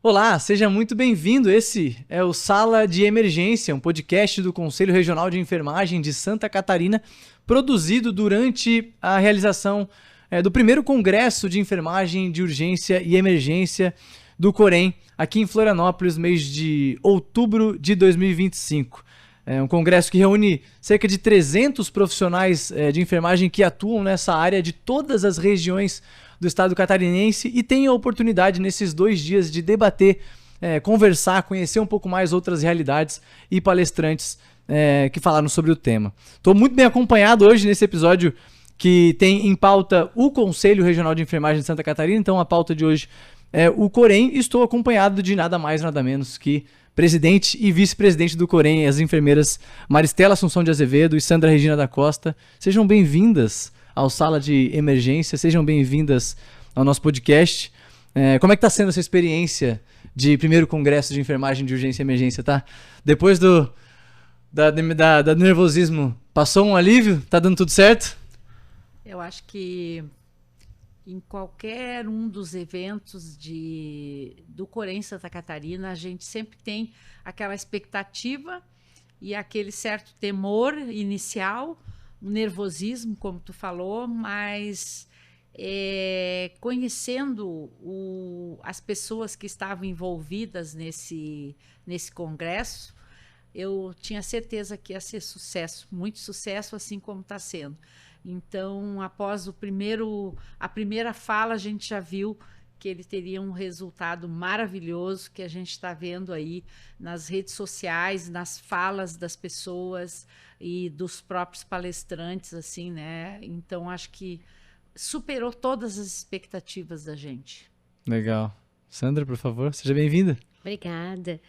Olá, seja muito bem-vindo. Esse é o Sala de Emergência, um podcast do Conselho Regional de Enfermagem de Santa Catarina, produzido durante a realização do primeiro Congresso de Enfermagem de Urgência e Emergência do Corém, aqui em Florianópolis, mês de outubro de 2025. É um congresso que reúne cerca de 300 profissionais de enfermagem que atuam nessa área de todas as regiões do estado catarinense e tem a oportunidade nesses 2 dias de debater, conversar, conhecer um pouco mais outras realidades e palestrantes que falaram sobre o tema. Estou muito bem acompanhado hoje nesse episódio que tem em pauta o Conselho Regional de Enfermagem de Santa Catarina, então a pauta de hoje é o Corém e estou acompanhado de nada mais nada menos que presidente e vice-presidente do Corém, as enfermeiras Maristela Assunção de Azevedo e Sandra Regina da Costa. Sejam bem-vindas ao Sala de Emergência, sejam bem-vindas ao nosso podcast. Como é que está sendo essa experiência de primeiro congresso de enfermagem de urgência e emergência, tá? Depois do nervosismo, passou um alívio? Tá dando tudo certo? Eu acho que em qualquer um dos eventos do Corém Santa Catarina, a gente sempre tem aquela expectativa e aquele certo temor inicial, um nervosismo, como tu falou, mas conhecendo as pessoas que estavam envolvidas nesse congresso, eu tinha certeza que ia ser sucesso, muito sucesso, assim como está sendo. Então, após a primeira fala, a gente já viu que ele teria um resultado maravilhoso que a gente está vendo aí nas redes sociais, nas falas das pessoas e dos próprios palestrantes, assim, né? Então, acho que superou todas as expectativas da gente. Legal. Sandra, por favor, seja bem-vinda. Obrigada.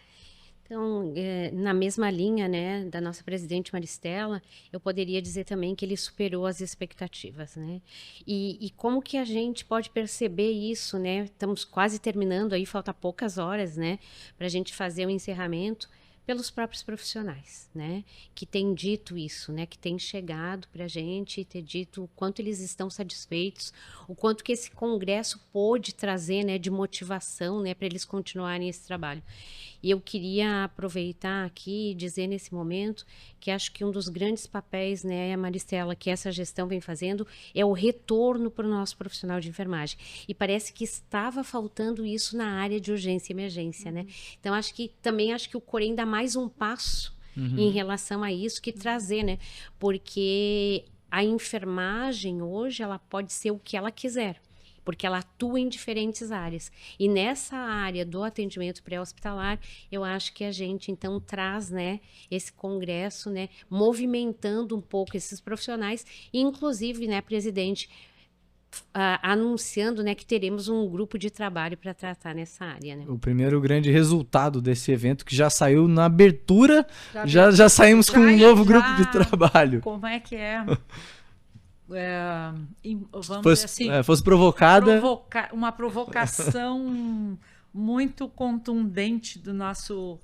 Então, na mesma linha, né, da nossa presidente Maristela, eu poderia dizer também que ele superou as expectativas, né? E como que a gente pode perceber isso, né? Estamos quase terminando aí, falta poucas horas, né, para a gente fazer o encerramento. Pelos próprios profissionais, né, que têm dito isso, né, que têm chegado para a gente e ter dito o quanto eles estão satisfeitos, o quanto que esse congresso pôde trazer, né, de motivação, né, para eles continuarem esse trabalho. E eu queria aproveitar aqui e dizer nesse momento que acho que um dos grandes papéis, né, a Maristela, que essa gestão vem fazendo, é o retorno para o nosso profissional de enfermagem. E parece que estava faltando isso na área de urgência e emergência, né? Então, acho que o Corém dá mais um passo em relação a isso que trazer, né? Porque a enfermagem hoje, ela pode ser o que ela quiser, porque ela atua em diferentes áreas. E nessa área do atendimento pré-hospitalar, eu acho que a gente, então, traz, né, esse congresso, né, movimentando um pouco esses profissionais, e, inclusive, né, presidente, anunciando, né, que teremos um grupo de trabalho para tratar nessa área, né? O primeiro grande resultado desse evento, que já saiu na abertura, já saímos com um novo grupo de trabalho. Como é que é? Vamos dizer assim, fosse provocada. Uma provocação muito contundente do nosso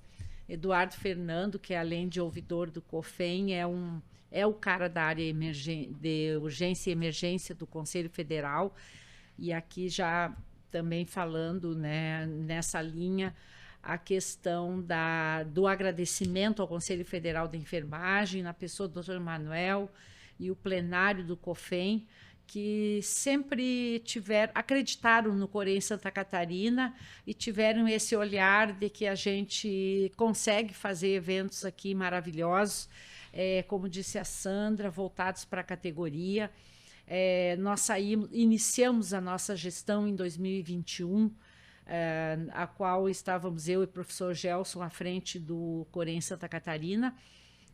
Eduardo Fernando, que além de ouvidor do COFEM, é o cara da área de urgência e emergência do Conselho Federal. E aqui já também falando, né, nessa linha, a questão do agradecimento ao Conselho Federal de Enfermagem, na pessoa do Dr. Manuel, e o plenário do COFEM, que sempre acreditaram no Corém Santa Catarina e tiveram esse olhar de que a gente consegue fazer eventos aqui maravilhosos, como disse a Sandra, voltados para a categoria. Nós iniciamos a nossa gestão em 2021, a qual estávamos eu e o professor Gelson à frente do Corém Santa Catarina,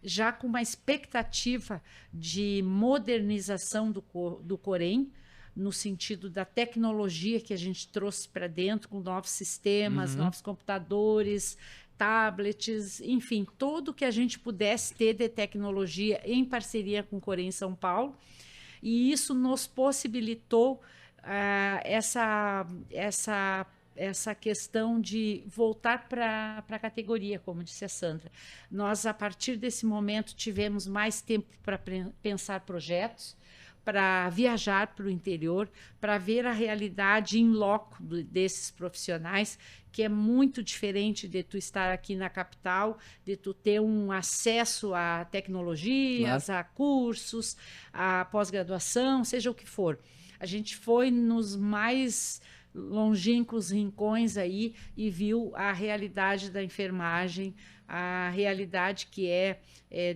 já com uma expectativa de modernização do Corém, no sentido da tecnologia que a gente trouxe para dentro, com novos sistemas, novos computadores, tablets, enfim, tudo que a gente pudesse ter de tecnologia em parceria com o Corém São Paulo. E isso nos possibilitou essa questão de voltar para a categoria, como disse a Sandra. Nós, a partir desse momento, tivemos mais tempo para pensar projetos, para viajar para o interior, para ver a realidade in loco desses profissionais, que é muito diferente de tu estar aqui na capital, de tu ter um acesso a tecnologias, a cursos, a pós-graduação, seja o que for. A gente foi nos mais longínquos rincões aí e viu a realidade da enfermagem, a realidade que é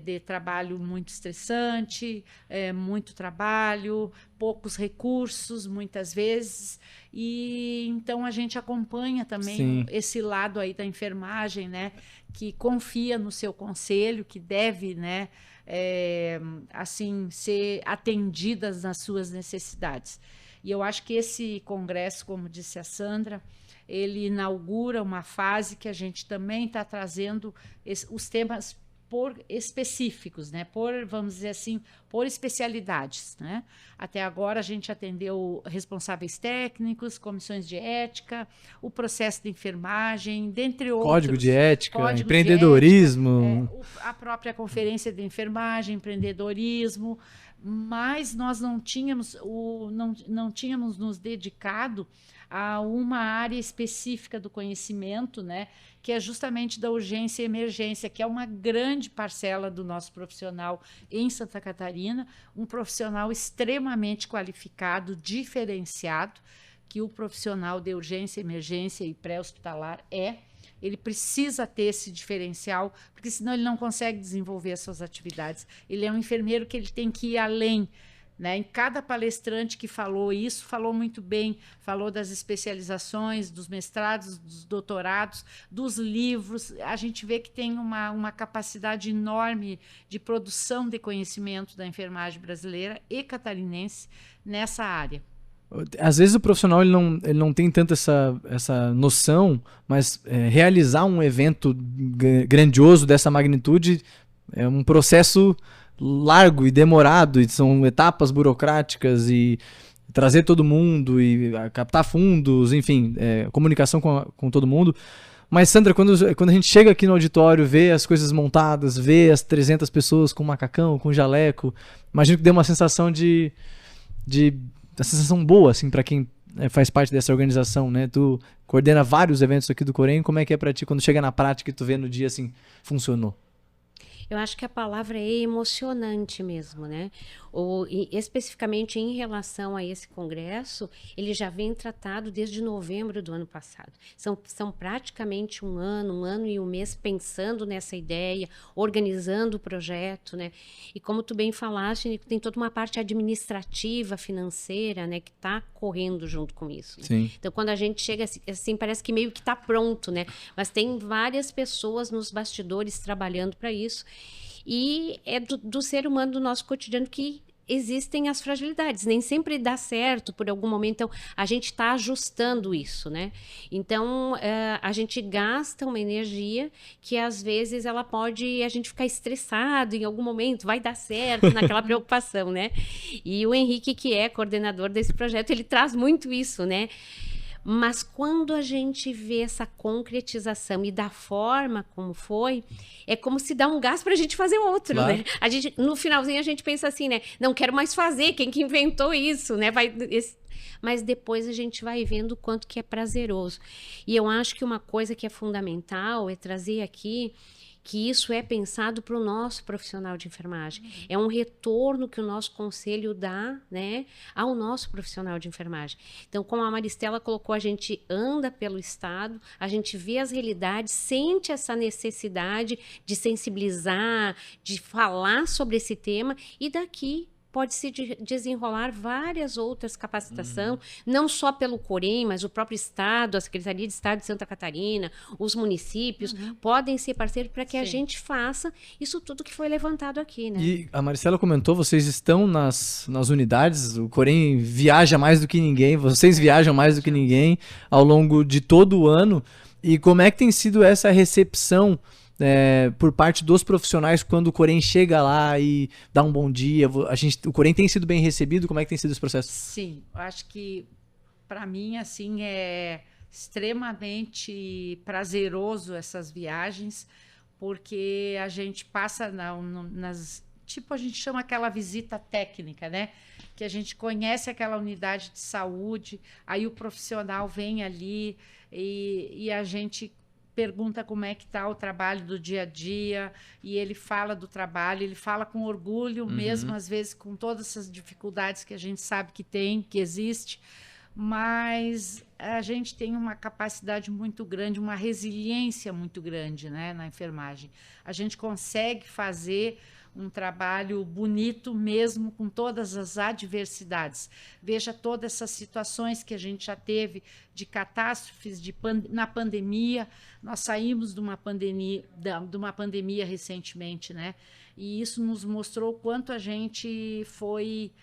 de trabalho muito estressante, muito trabalho, poucos recursos, muitas vezes, e então a gente acompanha também esse lado aí da enfermagem, né, que confia no seu conselho, que deve, né, assim, ser atendidas nas suas necessidades. E eu acho que esse congresso, como disse a Sandra, ele inaugura uma fase que a gente também está trazendo os temas por específicos, né? Vamos dizer assim, por especialidades, né? Até agora a gente atendeu responsáveis técnicos, comissões de ética, o processo de enfermagem, dentre outros. Código de ética, empreendedorismo. A própria conferência de enfermagem, empreendedorismo, mas nós não tínhamos nos dedicado a uma área específica do conhecimento, né, que é justamente da urgência e emergência, que é uma grande parcela do nosso profissional em Santa Catarina, um profissional extremamente qualificado, diferenciado, que o profissional de urgência, emergência e pré-hospitalar ele precisa ter esse diferencial, porque senão ele não consegue desenvolver as suas atividades. Ele é um enfermeiro que ele tem que ir além, né? Em cada palestrante que falou isso, falou muito bem, falou das especializações, dos mestrados, dos doutorados, dos livros. A gente vê que tem uma capacidade enorme de produção de conhecimento da enfermagem brasileira e catarinense nessa área. Às vezes o profissional ele não tem tanto essa noção, mas realizar um evento grandioso dessa magnitude é um processo largo e demorado, e são etapas burocráticas, e trazer todo mundo, e captar fundos, enfim, comunicação com todo mundo. Mas, Sandra, quando a gente chega aqui no auditório, vê as coisas montadas, vê as 300 pessoas com macacão, com jaleco, imagino que dê uma sensação uma sensação boa, assim, para quem faz parte dessa organização, né? Tu coordena vários eventos aqui do Corém, como é que é para ti quando chega na prática e tu vê no dia, assim, funcionou? Eu acho que a palavra é emocionante mesmo, né? Especificamente em relação a esse congresso, ele já vem tratado desde novembro do ano passado. São praticamente um ano e um mês pensando nessa ideia, organizando o projeto, né? E como tu bem falaste, tem toda uma parte administrativa, financeira, né? Que está correndo junto com isso. Né? Sim. Então, quando a gente chega assim, parece que meio que está pronto, né? Mas tem várias pessoas nos bastidores trabalhando para isso. E é do ser humano, do nosso cotidiano, que existem as fragilidades. Nem sempre dá certo por algum momento. Então, a gente está ajustando isso, né? Então, a gente gasta uma energia que, às vezes, ela pode a gente ficar estressado em algum momento, vai dar certo, naquela preocupação, né? E o Henrique, que é coordenador desse projeto, ele traz muito isso, né? Mas quando a gente vê essa concretização e da forma como foi, é como se dá um gás para a gente fazer outro, claro. Né? No finalzinho a gente pensa assim, né? Não quero mais fazer, quem que inventou isso, né? Mas depois a gente vai vendo o quanto que é prazeroso. E eu acho que uma coisa que é fundamental é trazer aqui que isso é pensado para o nosso profissional de enfermagem. É um retorno que o nosso conselho dá, né, ao nosso profissional de enfermagem. Então, como a Maristela colocou, a gente anda pelo estado, a gente vê as realidades, sente essa necessidade de sensibilizar, de falar sobre esse tema, e daqui pode se desenrolar várias outras capacitações, não só pelo Corém, mas o próprio Estado, a Secretaria de Estado de Santa Catarina, os municípios, podem ser parceiros para que a gente faça isso tudo que foi levantado aqui, né? E a Maristela comentou, vocês estão nas unidades, o Corém viaja mais do que ninguém, vocês viajam mais do que ninguém ao longo de todo o ano, e como é que tem sido essa recepção por parte dos profissionais quando o Corém chega lá e dá um bom dia? O Corém tem sido bem recebido? Como é que tem sido esse processo? Sim, eu acho que para mim assim é extremamente prazeroso essas viagens, porque a gente passa tipo, a gente chama aquela visita técnica, né? Que a gente conhece aquela unidade de saúde, aí o profissional vem ali e a gente pergunta como é que está o trabalho do dia a dia, e ele fala do trabalho, ele fala com orgulho, mesmo às vezes com todas essas dificuldades que a gente sabe que tem, que existe, mas a gente tem uma capacidade muito grande, uma resiliência muito grande, né, na enfermagem. A gente consegue fazer um trabalho bonito mesmo com todas as adversidades. Veja todas essas situações que a gente já teve de catástrofes na pandemia. Nós saímos de uma pandemia recentemente, né? E isso nos mostrou o quanto a gente foi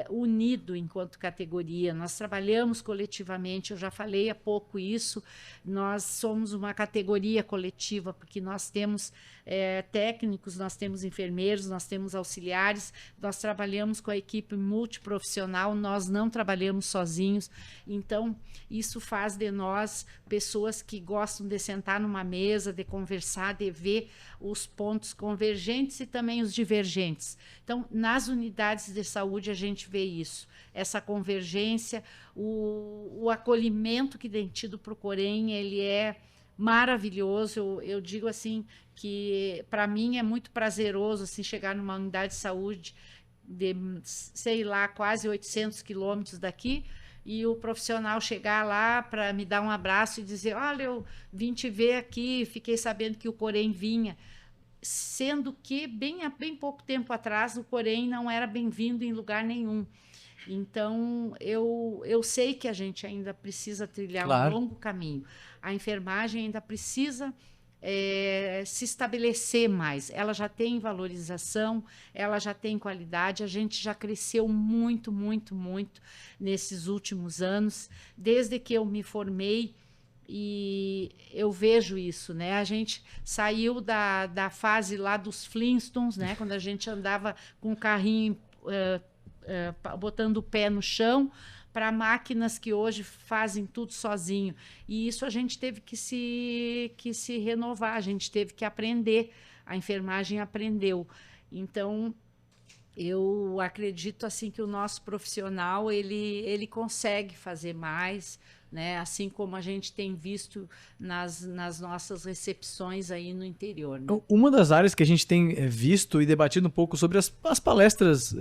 unido enquanto categoria. Nós trabalhamos coletivamente, eu já falei há pouco isso, nós somos uma categoria coletiva, porque nós temos técnicos, nós temos enfermeiros, nós temos auxiliares, nós trabalhamos com a equipe multiprofissional, nós não trabalhamos sozinhos. Então, isso faz de nós pessoas que gostam de sentar numa mesa, de conversar, de ver os pontos convergentes e também os divergentes. Então, nas unidades de saúde, a gente vê isso, essa convergência, o acolhimento que tem tido para o Corém, ele é maravilhoso. Eu digo assim que para mim é muito prazeroso assim, chegar numa unidade de saúde de, sei lá, quase 800 quilômetros daqui, e o profissional chegar lá para me dar um abraço e dizer: olha, eu vim te ver aqui, fiquei sabendo que o Corém vinha. Sendo que há bem pouco tempo atrás o Corém não era bem-vindo em lugar nenhum. Então, eu sei que a gente ainda precisa trilhar um longo caminho. A enfermagem ainda precisa se estabelecer mais. Ela já tem valorização, ela já tem qualidade, a gente já cresceu muito, muito, muito nesses últimos anos, desde que eu me formei. E eu vejo isso, né? A gente saiu da fase lá dos Flintstones, né? Quando a gente andava com o carrinho botando o pé no chão, para máquinas que hoje fazem tudo sozinho. E isso a gente teve que se renovar, a gente teve que aprender. A enfermagem aprendeu. Então, eu acredito assim que o nosso profissional ele consegue fazer mais, né? Assim como a gente tem visto nas nossas recepções aí no interior, né? Uma das áreas que a gente tem visto e debatido um pouco sobre as palestras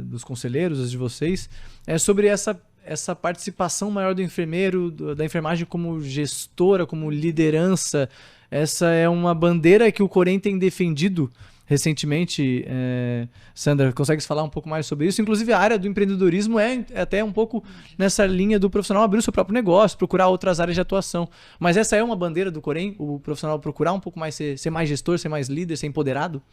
dos conselheiros, as de vocês, é sobre essa participação maior do enfermeiro, da enfermagem como gestora, como liderança. Essa é uma bandeira que o Corém tem defendido recentemente. Sandra, consegue falar um pouco mais sobre isso? Inclusive, a área do empreendedorismo é até um pouco nessa linha do profissional abrir o seu próprio negócio, procurar outras áreas de atuação. Mas essa é uma bandeira do Corém, o profissional procurar um pouco mais ser mais gestor, ser mais líder, ser empoderado?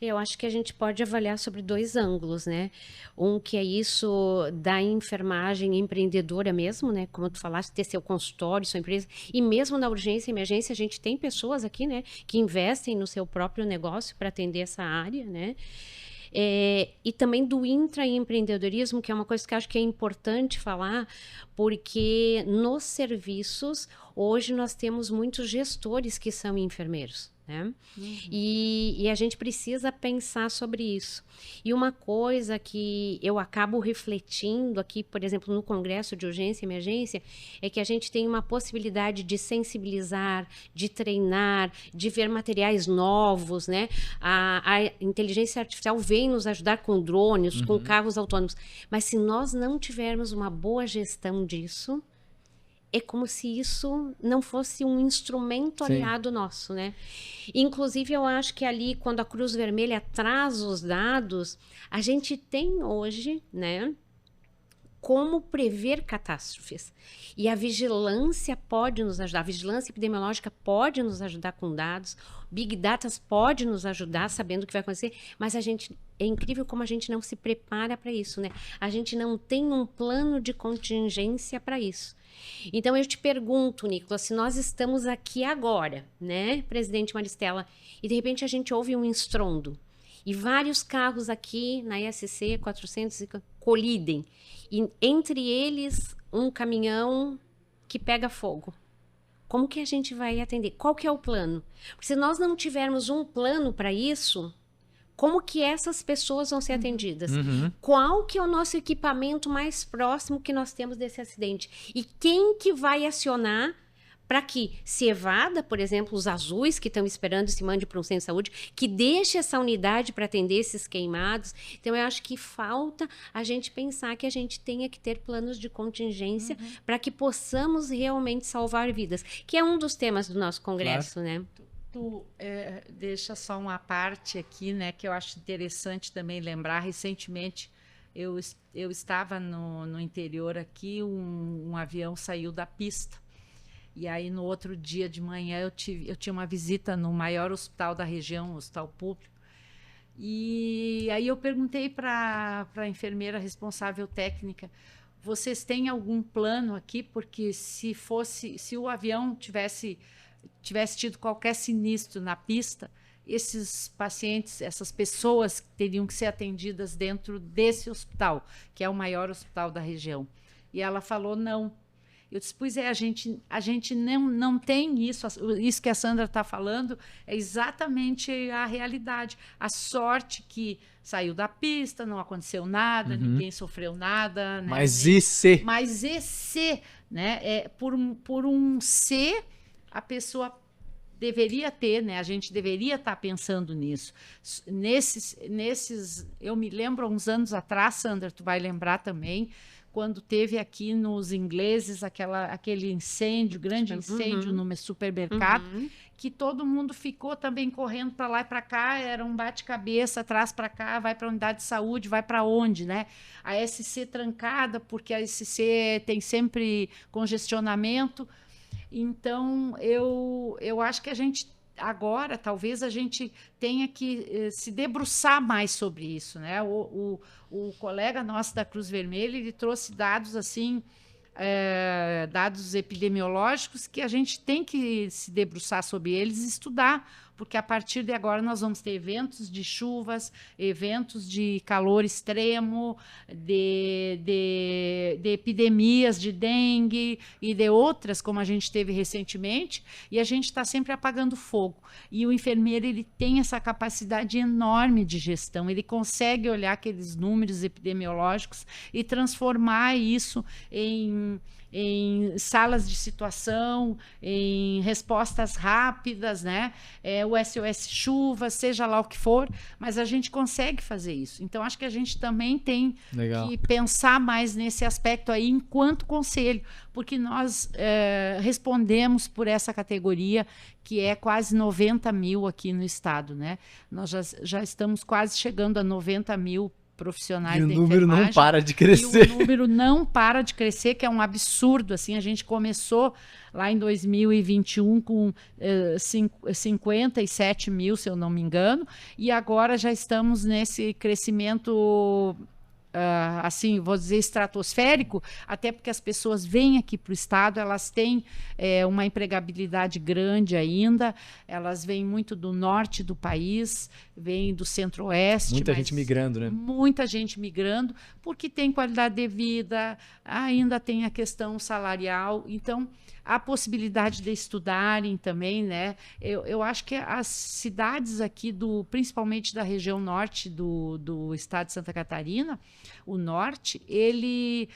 Eu acho que a gente pode avaliar sobre dois ângulos, né? Um que é isso da enfermagem empreendedora mesmo, né? Como tu falaste, ter seu consultório, sua empresa. E mesmo na urgência e emergência, a gente tem pessoas aqui, né? Que investem no seu próprio negócio para atender essa área, né? E também do intraempreendedorismo, que é uma coisa que eu acho que é importante falar, porque nos serviços, hoje nós temos muitos gestores que são enfermeiros, né? E a gente precisa pensar sobre isso. E uma coisa que eu acabo refletindo aqui, por exemplo, no Congresso de Urgência e Emergência, é que a gente tem uma possibilidade de sensibilizar, de treinar, de ver materiais novos, né? A inteligência artificial vem nos ajudar com drones, com carros autônomos. Mas se nós não tivermos uma boa gestão disso, é como se isso não fosse um instrumento aliado nosso, né? Inclusive, eu acho que ali, quando a Cruz Vermelha traz os dados, a gente tem hoje, né, como prever catástrofes. E a vigilância pode nos ajudar, a vigilância epidemiológica pode nos ajudar com dados, Big Data pode nos ajudar sabendo o que vai acontecer, mas é incrível como a gente não se prepara para isso, né? A gente não tem um plano de contingência para isso. Então, eu te pergunto, Nicolas, se nós estamos aqui agora, né, presidente Maristela, e de repente a gente ouve um estrondo, e vários carros aqui na ESC 400 colidem, e entre eles um caminhão que pega fogo. Como que a gente vai atender? Qual que é o plano? Porque se nós não tivermos um plano para isso, como que essas pessoas vão ser atendidas? Qual que é o nosso equipamento mais próximo que nós temos desse acidente? E quem que vai acionar para que se evada, por exemplo, os azuis que estão esperando e se mande para um centro de saúde, que deixe essa unidade para atender esses queimados. Então, eu acho que falta a gente pensar que a gente tenha que ter planos de contingência para que possamos realmente salvar vidas, que é um dos temas do nosso congresso, né? Deixa só uma parte aqui, né, que eu acho interessante também lembrar. Recentemente, eu estava no interior aqui, um avião saiu da pista. E aí, no outro dia de manhã, eu tinha uma visita no maior hospital da região, um hospital público. E aí eu perguntei para a enfermeira responsável técnica, vocês têm algum plano aqui? Porque se o avião tivesse tido qualquer sinistro na pista, esses pacientes, essas pessoas teriam que ser atendidas dentro desse hospital, que é o maior hospital da região. E ela falou, não. Eu disse, pois é, a gente não tem isso. Isso que a Sandra está falando é exatamente a realidade. A sorte que saiu da pista, não aconteceu nada, ninguém sofreu nada. Né? Mas e se? Mas e se? Né? Por um se, a pessoa deveria ter, né? A gente deveria estar pensando nisso. Eu me lembro, há uns anos atrás, Sandra, tu vai lembrar também, quando teve aqui nos ingleses aquele incêndio, grande incêndio no supermercado, que todo mundo ficou também correndo para lá e para cá, era um bate-cabeça, atrás para cá, vai para a unidade de saúde, vai para onde, né? A SC trancada, porque a SC tem sempre congestionamento. Então, eu acho que a gente agora, talvez a gente tenha que se debruçar mais sobre isso, né? O colega nosso da Cruz Vermelha, ele trouxe dados assim, dados epidemiológicos que a gente tem que se debruçar sobre eles e estudar, porque a partir de agora nós vamos ter eventos de chuvas, eventos de calor extremo, de epidemias de dengue e de outras, como a gente teve recentemente, e a gente está sempre apagando fogo. E o enfermeiro, ele tem essa capacidade enorme de gestão, ele consegue olhar aqueles números epidemiológicos e transformar isso em salas de situação, em respostas rápidas, né? O SOS chuva, seja lá o que for, mas a gente consegue fazer isso. Então, acho que a gente também tem que pensar mais nesse aspecto aí enquanto conselho, porque nós respondemos por essa categoria, que é quase 90 mil aqui no estado, né? Nós já estamos quase chegando a 90 mil profissionais da enfermagem. E o número não para de crescer. E o número não para de crescer, que é um absurdo. Assim, a gente começou lá em 2021 com 57 mil, se eu não me engano, e agora já estamos nesse crescimento, assim, vou dizer, estratosférico, até porque as pessoas vêm aqui para o estado, elas têm uma empregabilidade grande ainda, elas vêm muito do norte do país, vêm do centro-oeste. Muita gente migrando, né? Muita gente migrando, porque tem qualidade de vida, ainda tem a questão salarial, então a possibilidade de estudarem também, né? Eu acho que as cidades aqui, principalmente da região norte do estado de Santa Catarina, o norte, ele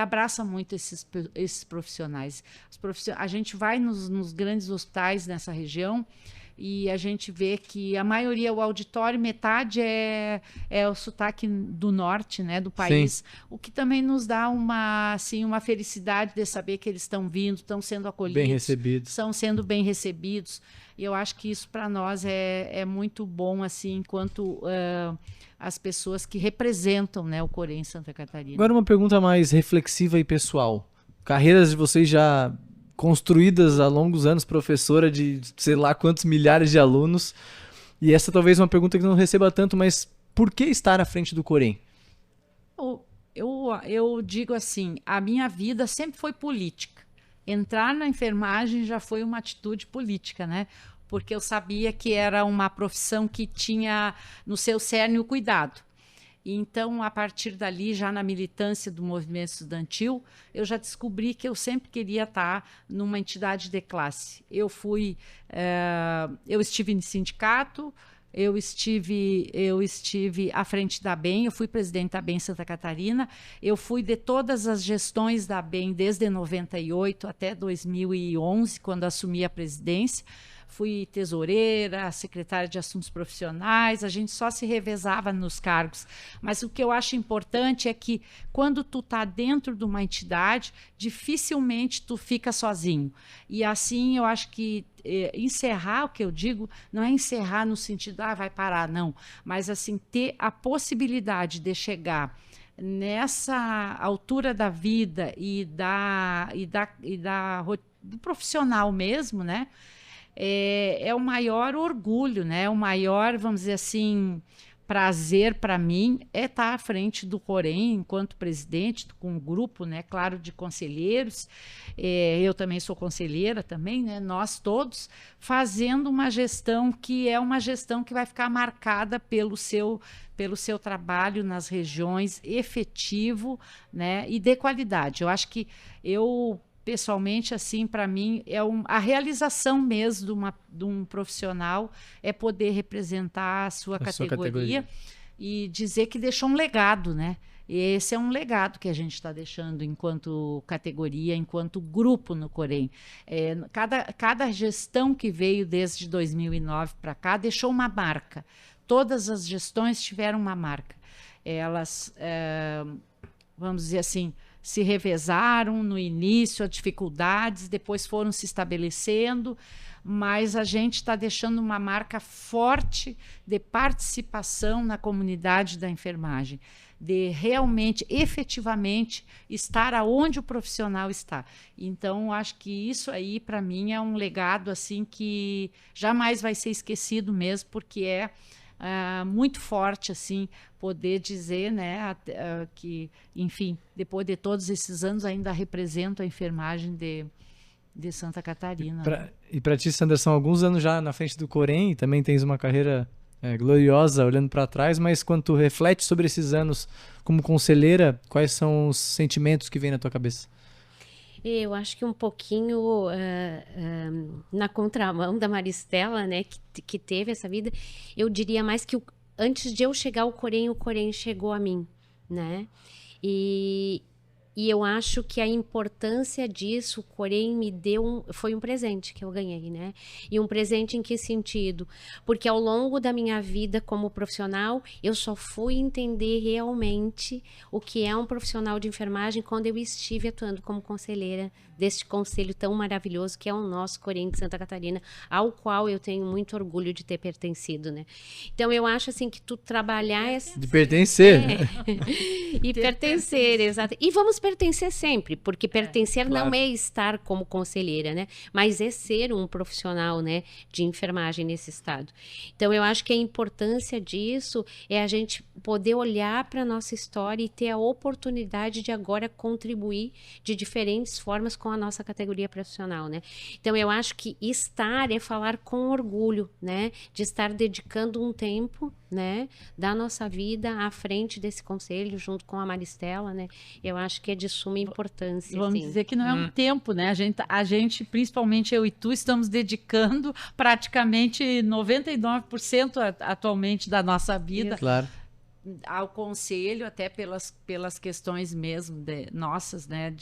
abraça muito esses profissionais. A gente vai nos grandes hospitais nessa região e a gente vê que a maioria, o auditório, metade é o sotaque do norte, né, do país. Sim. O que também nos dá uma felicidade de saber que eles estão vindo, estão sendo acolhidos. Bem recebidos. Estão sendo bem recebidos. E eu acho que isso para nós é muito bom, assim, enquanto as pessoas que representam, né, o Corém em Santa Catarina. Agora uma pergunta mais reflexiva e pessoal. Carreiras de vocês já construídas há longos anos, professora de sei lá quantos milhares de alunos. E essa talvez é uma pergunta que não receba tanto, mas por que estar à frente do Corém? Eu digo assim, a minha vida sempre foi política. Entrar na enfermagem já foi uma atitude política, né? Porque eu sabia que era uma profissão que tinha no seu cerne o cuidado. Então, a partir dali, já na militância do movimento estudantil, eu já descobri que eu sempre queria estar numa entidade de classe. Eu estive em sindicato, eu estive à frente da ABEM, eu fui presidente da ABEM Santa Catarina, eu fui de todas as gestões da ABEM desde 98 até 2011, quando assumi a presidência. Fui tesoureira, secretária de assuntos profissionais, a gente só se revezava nos cargos. Mas o que eu acho importante é que quando tu está dentro de uma entidade, dificilmente tu fica sozinho. E assim eu acho que encerrar, o que eu digo, não é encerrar no sentido, vai parar, não. Mas assim, ter a possibilidade de chegar nessa altura da vida do profissional mesmo, né? É o maior orgulho, né? O maior, vamos dizer assim, prazer para mim é estar à frente do Corém enquanto presidente, com um grupo, né, claro, de conselheiros. Eu também sou conselheira também, né? Nós todos fazendo uma gestão que é uma gestão que vai ficar marcada pelo seu trabalho nas regiões, efetivo, né, e de qualidade. Eu acho que pessoalmente, assim, para mim, a realização mesmo de um profissional é poder representar a sua categoria e dizer que deixou um legado, né? E esse é um legado que a gente está deixando enquanto categoria, enquanto grupo no Corém. Cada gestão que veio desde 2009 para cá deixou uma marca. Todas as gestões tiveram uma marca. Elas, vamos dizer assim, se revezaram no início, as dificuldades, depois foram se estabelecendo, mas a gente está deixando uma marca forte de participação na comunidade da enfermagem, de realmente, efetivamente, estar aonde o profissional está. Então, acho que isso aí, para mim, é um legado assim que jamais vai ser esquecido mesmo, porque muito forte, assim, poder dizer, né, que, enfim, depois de todos esses anos ainda represento a enfermagem de Santa Catarina. E para ti, Sandra, são alguns anos já na frente do Corém, também tens uma carreira gloriosa olhando para trás, mas quando tu reflete sobre esses anos como conselheira, quais são os sentimentos que vêm na tua cabeça? Eu acho que um pouquinho na contramão da Maristela, né, que teve essa vida, eu diria mais que antes de eu chegar ao Corém, o Corém chegou a mim, né? E eu acho que a importância disso, o Corém me deu foi um presente que eu ganhei, né? E um presente em que sentido? Porque ao longo da minha vida como profissional, eu só fui entender realmente o que é um profissional de enfermagem quando eu estive atuando como conselheira deste conselho tão maravilhoso que é o nosso Corém de Santa Catarina, ao qual eu tenho muito orgulho de ter pertencido, né? Então eu acho assim que tu trabalhar de pertencer, e pertencer, exato. E vamos pertencer sempre, porque pertencer claro. Não é estar como conselheira, né? Mas é ser um profissional, né, de enfermagem nesse estado. Então eu acho que a importância disso é a gente poder olhar para a nossa história e ter a oportunidade de agora contribuir de diferentes formas com a nossa categoria profissional, né? Então eu acho que estar é falar com orgulho, né? De estar dedicando um tempo, né, da nossa vida à frente desse conselho, junto com a Maristela, né? Eu acho que é de suma importância. Vamos dizer que não é um tempo, né? A gente, principalmente eu e tu, estamos dedicando praticamente 99% atualmente da nossa vida. Claro. Ao conselho, até pelas questões mesmo nossas, né,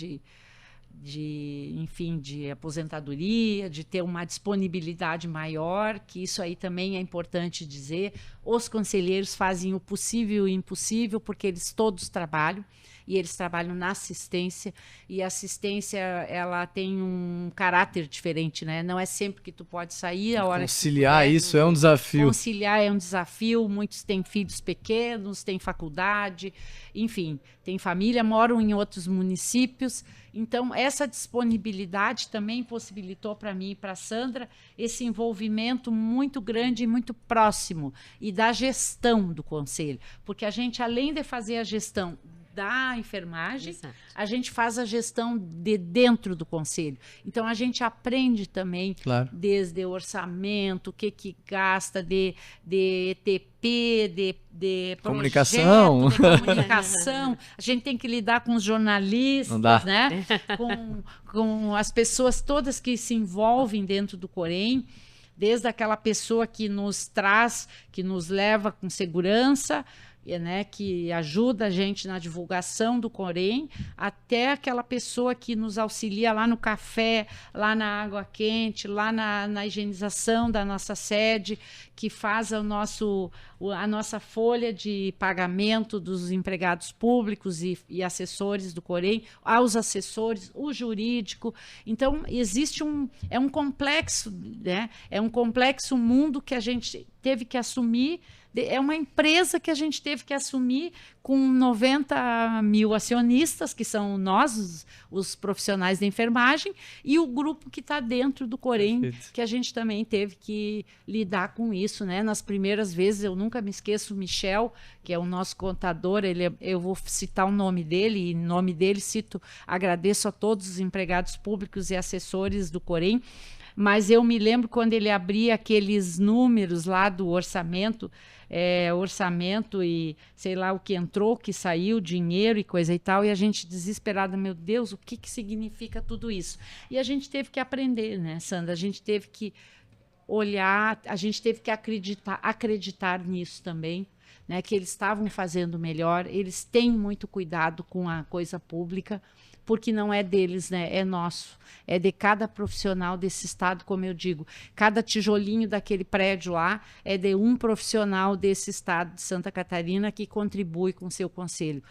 enfim, de aposentadoria, de ter uma disponibilidade maior, que isso aí também é importante dizer. Os conselheiros fazem o possível e o impossível, porque eles todos trabalham, e eles trabalham na assistência, e a assistência, ela tem um caráter diferente, né? Não é sempre que tu pode sair a hora conciliar que tu isso é um desafio. Conciliar é um desafio, muitos têm filhos pequenos, têm faculdade, enfim, têm família, moram em outros municípios. Então, essa disponibilidade também possibilitou para mim e para a Sandra esse envolvimento muito grande e muito próximo, e da gestão do conselho, porque a gente, além de fazer a gestão da enfermagem, exato, a gente faz a gestão de dentro do conselho. Então, a gente aprende também, claro, desde o orçamento, o que gasta de ETP, de comunicação. Projeto, de comunicação. A gente tem que lidar com os jornalistas, né? com as pessoas todas que se envolvem dentro do Corém. desde aquela pessoa que nos traz, que nos leva com segurança, né, que ajuda a gente na divulgação do Corém, até aquela pessoa que nos auxilia lá no café, lá na água quente, lá na higienização da nossa sede, que faz a nossa folha de pagamento dos empregados públicos e assessores do Corém, aos assessores, o jurídico. Então, existe é um complexo, né? É um complexo mundo que a gente teve que assumir. É uma empresa que a gente teve que assumir com 90 mil acionistas, que são nós, os profissionais da enfermagem, e o grupo que está dentro do Corém, Perfeito. que a gente também teve que lidar com isso, né? Nas primeiras vezes, eu nunca me esqueço, o Michel, que é o nosso contador, eu vou citar o nome dele, e em nome dele agradeço a todos os empregados públicos e assessores do Corém, mas eu me lembro quando ele abria aqueles números lá do orçamento, orçamento e sei lá o que entrou, que saiu, dinheiro e coisa e tal, e a gente desesperada, meu Deus, o que significa tudo isso? E a gente teve que aprender, né, Sandra? A gente teve que olhar, a gente teve que acreditar nisso também, né, que eles estavam fazendo melhor, eles têm muito cuidado com a coisa pública, porque não é deles, né? É nosso. É de cada profissional desse estado, como eu digo. Cada tijolinho daquele prédio lá é de um profissional desse estado de Santa Catarina que contribui com o seu conselho.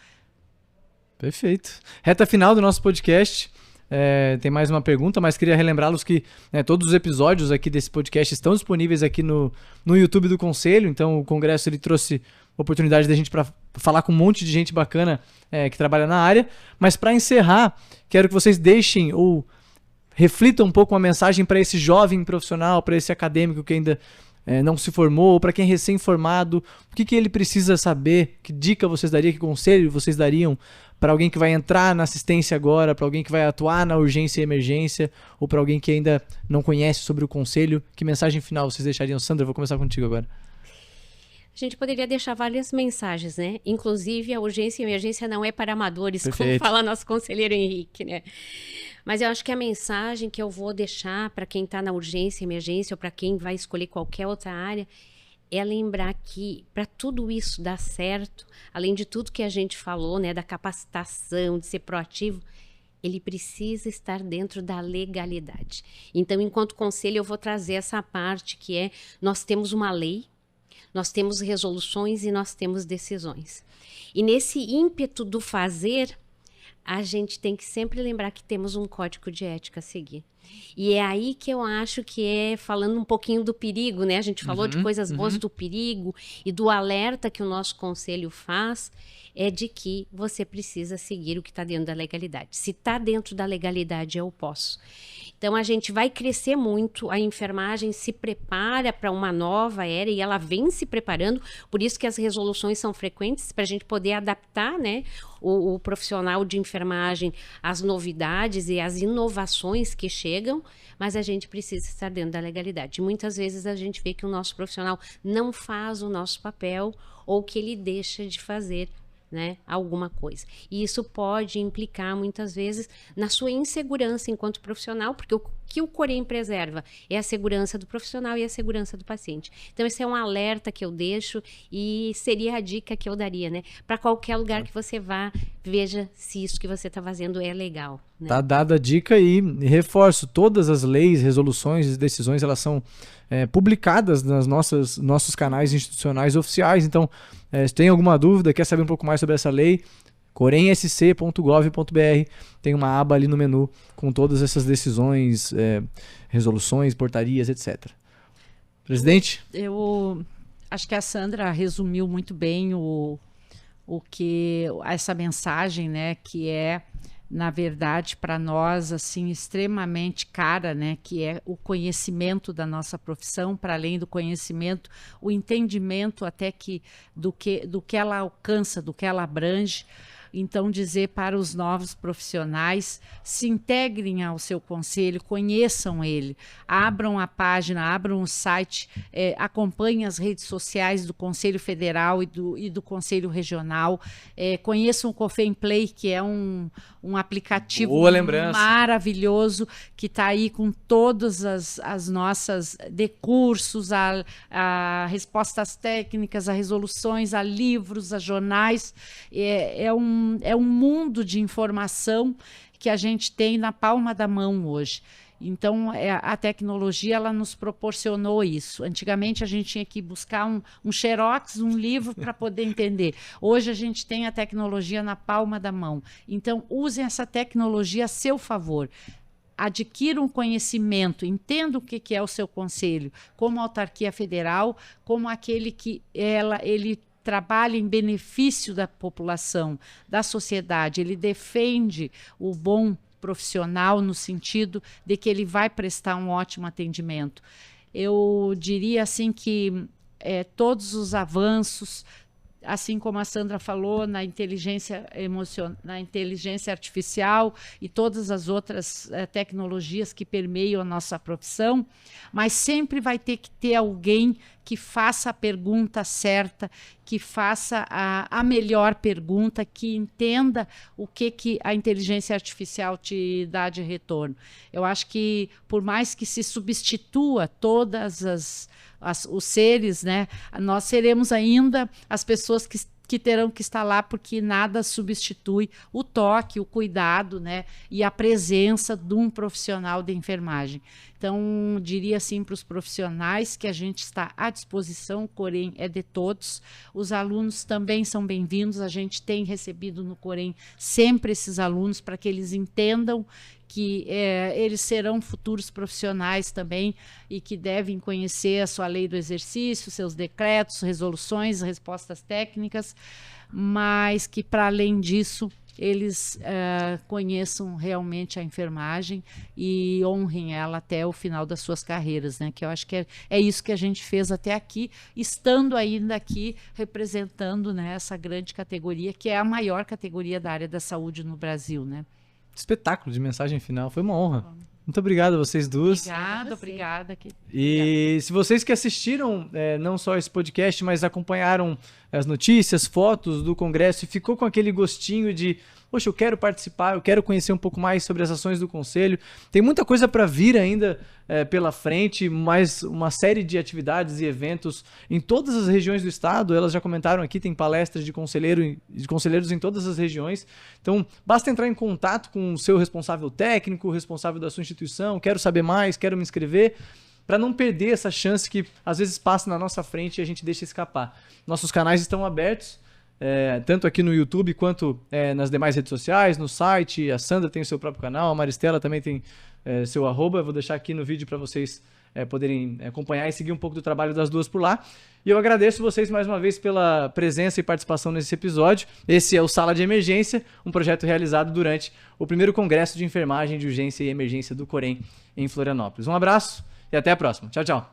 Perfeito. Reta final do nosso podcast. Tem mais uma pergunta, mas queria relembrá-los que todos os episódios aqui desse podcast estão disponíveis aqui no YouTube do Conselho. Então, o Congresso ele trouxe a oportunidade da gente para falar com um monte de gente bacana que trabalha na área. Mas para encerrar, quero que vocês deixem ou reflitam um pouco uma mensagem para esse jovem profissional, para esse acadêmico que ainda não se formou, ou para quem é recém-formado, o que ele precisa saber, que dica vocês dariam, que conselho vocês dariam para alguém que vai entrar na assistência agora, para alguém que vai atuar na urgência e emergência, ou para alguém que ainda não conhece sobre o conselho, que mensagem final vocês deixariam? Sandra, eu vou começar contigo agora. A gente poderia deixar várias mensagens, né? Inclusive, a urgência e emergência não é para amadores, Perfeito. como fala nosso conselheiro Henrique, né? Mas eu acho que a mensagem que eu vou deixar para quem está na urgência e emergência, ou para quem vai escolher qualquer outra área, é lembrar que para tudo isso dar certo, além de tudo que a gente falou, né, da capacitação, de ser proativo, ele precisa estar dentro da legalidade. Então, enquanto conselho, eu vou trazer essa parte que é, nós temos uma lei, nós temos resoluções e nós temos decisões. E nesse ímpeto do fazer, a gente tem que sempre lembrar que temos um código de ética a seguir. E é aí que eu acho que falando um pouquinho do perigo, né? A gente falou de coisas boas do perigo e do alerta que o nosso conselho faz, é de que você precisa seguir o que está dentro da legalidade. Se está dentro da legalidade, eu posso. Então, a gente vai crescer muito, a enfermagem se prepara para uma nova era e ela vem se preparando, por isso que as resoluções são frequentes, para a gente poder adaptar, né, o profissional de enfermagem às novidades e às inovações que chegam, mas a gente precisa estar dentro da legalidade. Muitas vezes a gente vê que o nosso profissional não faz o nosso papel ou que ele deixa de fazer, né, alguma coisa. E isso pode implicar muitas vezes na sua insegurança enquanto profissional, porque o que o Corém preserva é a segurança do profissional e a segurança do paciente. Então esse é um alerta que eu deixo e seria a dica que eu daria, né? Para qualquer lugar que você vá, veja se isso que você está fazendo é legal. Né? Tá dada a dica e reforço, todas as leis, resoluções e decisões, elas são publicadas nas nossos canais institucionais oficiais. Então, se tem alguma dúvida, quer saber um pouco mais sobre essa lei, coremsc.gov.br, tem uma aba ali no menu com todas essas decisões, resoluções, portarias, etc. Presidente? Eu acho que a Sandra resumiu muito bem essa mensagem, né, que é, na verdade, para nós, assim, extremamente cara, né, que é o conhecimento da nossa profissão, para além do conhecimento, o entendimento até do que ela alcança, do que ela abrange. então dizer para os novos profissionais, se integrem ao seu conselho, conheçam ele, abram a página, abram o site, acompanhem as redes sociais do Conselho Federal e do Conselho Regional, conheçam o COFEM Play, que é um aplicativo maravilhoso, que está aí com todas as nossas cursos, a respostas técnicas, a resoluções, a livros, a jornais. É um mundo de informação que a gente tem na palma da mão hoje. Então, a tecnologia ela nos proporcionou isso. Antigamente, a gente tinha que buscar um xerox, um livro para poder entender. Hoje, a gente tem a tecnologia na palma da mão. Então, usem essa tecnologia a seu favor. Adquira um conhecimento, entenda o que é o seu conselho, como autarquia federal, como aquele que ele trabalha em benefício da população, da sociedade, ele defende o bom profissional no sentido de que ele vai prestar um ótimo atendimento. Eu diria assim que todos os avanços, assim como a Sandra falou, na inteligência na inteligência artificial e todas as outras tecnologias que permeiam a nossa profissão, mas sempre vai ter que ter alguém que faça a pergunta certa, que faça a melhor pergunta, que entenda o que a inteligência artificial te dá de retorno. Eu acho que, por mais que se substitua todas os seres, né, nós seremos ainda as pessoas que terão que estar lá, porque nada substitui o toque, o cuidado, né, e a presença de um profissional de enfermagem. Então, diria assim para os profissionais que a gente está à disposição, o Corém é de todos, os alunos também são bem-vindos, a gente tem recebido no Corém sempre esses alunos para que eles entendam que eles serão futuros profissionais também e que devem conhecer a sua lei do exercício, seus decretos, resoluções, respostas técnicas, mas que, para além disso, eles conheçam realmente a enfermagem e honrem ela até o final das suas carreiras, né? Que eu acho que é isso que a gente fez até aqui, estando ainda aqui representando, né, essa grande categoria, que é a maior categoria da área da saúde no Brasil, né? Espetáculo de mensagem final, foi uma honra. Muito obrigado a vocês duas. Obrigada. E se vocês que assistiram não só esse podcast, mas acompanharam as notícias, fotos do Congresso e ficou com aquele gostinho de, poxa, eu quero participar, eu quero conhecer um pouco mais sobre as ações do Conselho. Tem muita coisa para vir ainda pela frente, mais uma série de atividades e eventos em todas as regiões do estado. Elas já comentaram aqui, tem palestras de conselheiros em todas as regiões. Então, basta entrar em contato com o seu responsável técnico, o responsável da sua instituição, quero saber mais, quero me inscrever, para não perder essa chance que às vezes passa na nossa frente e a gente deixa escapar. Nossos canais estão abertos, tanto aqui no YouTube quanto nas demais redes sociais, no site. A Sandra tem o seu próprio canal, a Maristela também tem seu @. Eu vou deixar aqui no vídeo para vocês poderem acompanhar e seguir um pouco do trabalho das duas por lá. E eu agradeço vocês mais uma vez pela presença e participação nesse episódio. Esse é o Sala de Emergência, um projeto realizado durante o primeiro Congresso de Enfermagem de Urgência e Emergência do Corém em Florianópolis. Um abraço e até a próxima. Tchau, tchau.